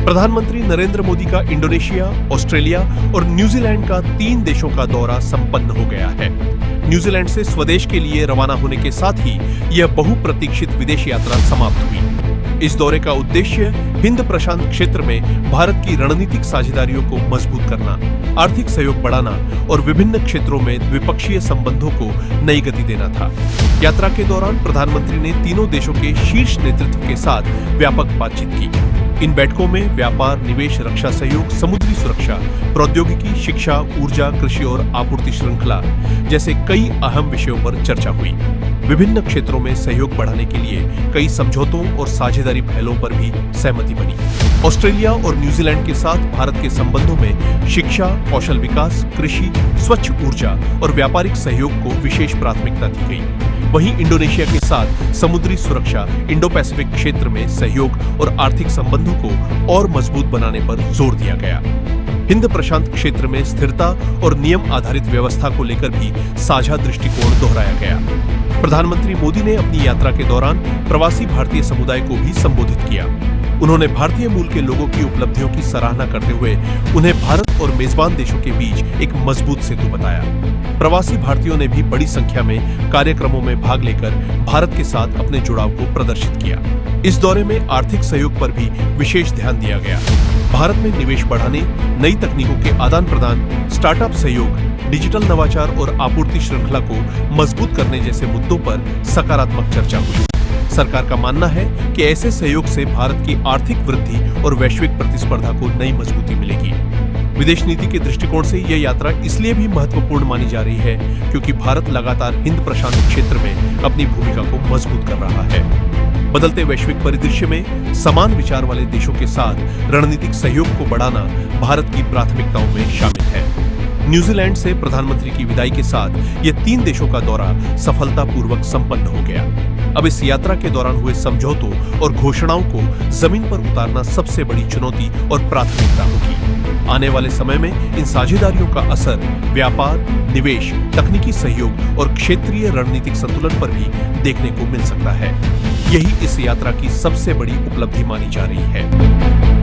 प्रधानमंत्री नरेंद्र मोदी का Indonesia, Australia और न्यूजीलैंड का 3 देशों का दौरा संपन्न हो गया है। न्यूजीलैंड से स्वदेश के लिए रवाना होने के साथ ही यह बहुप्रतीक्षित विदेश यात्रा समाप्त हुई। इस दौरे का उद्देश्य हिंद प्रशांत क्षेत्र में भारत की रणनीतिक साझेदारियों को मजबूत करना, आर्थिक सहयोग बढ़ाना और विभिन्न क्षेत्रों में द्विपक्षीय संबंधों को नई गति देना था। यात्रा के दौरान प्रधानमंत्री ने तीनों देशों के शीर्ष नेतृत्व के साथ व्यापक बातचीत की। इन बैठकों में व्यापार, निवेश, रक्षा सहयोग, समुद्री सुरक्षा, प्रौद्योगिकी, शिक्षा, ऊर्जा, कृषि और आपूर्ति श्रृंखला जैसे कई अहम विषयों पर चर्चा हुई। विभिन्न क्षेत्रों में सहयोग बढ़ाने के लिए कई समझौतों और साझेदारी पहलों पर भी सहमति बनी। ऑस्ट्रेलिया और न्यूजीलैंड के साथ भारत के संबंधों में शिक्षा, कौशल विकास, कृषि, स्वच्छ ऊर्जा और व्यापारिक सहयोग को विशेष प्राथमिकता दी गई। वहीं इंडोनेशिया के साथ समुद्री सुरक्षा, इंडो पैसिफिक क्षेत्र में सहयोग और आर्थिक संबंधों को और मजबूत बनाने पर जोर दिया गया। हिंद प्रशांत क्षेत्र में स्थिरता और नियम आधारित व्यवस्था को लेकर भी साझा दृष्टिकोण दोहराया गया। प्रधानमंत्री मोदी ने अपनी यात्रा के दौरान प्रवासी भारतीय समुदाय को भी संबोधित किया। उन्होंने भारतीय मूल के लोगों की उपलब्धियों की सराहना करते हुए उन्हें भारत और मेजबान देशों के बीच एक मजबूत सेतु बताया। प्रवासी भारतीयों ने भी बड़ी संख्या में कार्यक्रमों में भाग लेकर भारत के साथ अपने जुड़ाव को प्रदर्शित किया। इस दौरे में आर्थिक सहयोग पर भी विशेष ध्यान दिया गया। भारत में निवेश बढ़ाने, नई तकनीकों के आदान प्रदान, स्टार्टअप सहयोग, डिजिटल नवाचार और आपूर्ति श्रृंखला को मजबूत करने जैसे मुद्दों पर सकारात्मक चर्चा हुई। सरकार का मानना है कि ऐसे सहयोग से भारत की आर्थिक वृद्धि और वैश्विक प्रतिस्पर्धा को नई मजबूती मिलेगी। विदेश नीति के दृष्टिकोण से यह यात्रा इसलिए भी महत्वपूर्ण मानी जा रही है क्योंकि भारत लगातार हिंद प्रशांत क्षेत्र में अपनी भूमिका को मजबूत कर रहा है। बदलते वैश्विक परिदृश्य में समान विचार वाले देशों के साथ रणनीतिक सहयोग को बढ़ाना भारत की प्राथमिकताओं में शामिल है। न्यूजीलैंड से प्रधानमंत्री की विदाई के साथ ये 3 देशों का दौरा सफलतापूर्वक संपन्न हो गया। अब इस यात्रा के दौरान हुए समझौतों और घोषणाओं को जमीन पर उतारना सबसे बड़ी चुनौती और प्राथमिकता होगी। आने वाले समय में इन साझेदारियों का असर व्यापार, निवेश, तकनीकी सहयोग और क्षेत्रीय रणनीतिक संतुलन पर भी देखने को मिल सकता है। यही इस यात्रा की सबसे बड़ी उपलब्धि मानी जा रही है।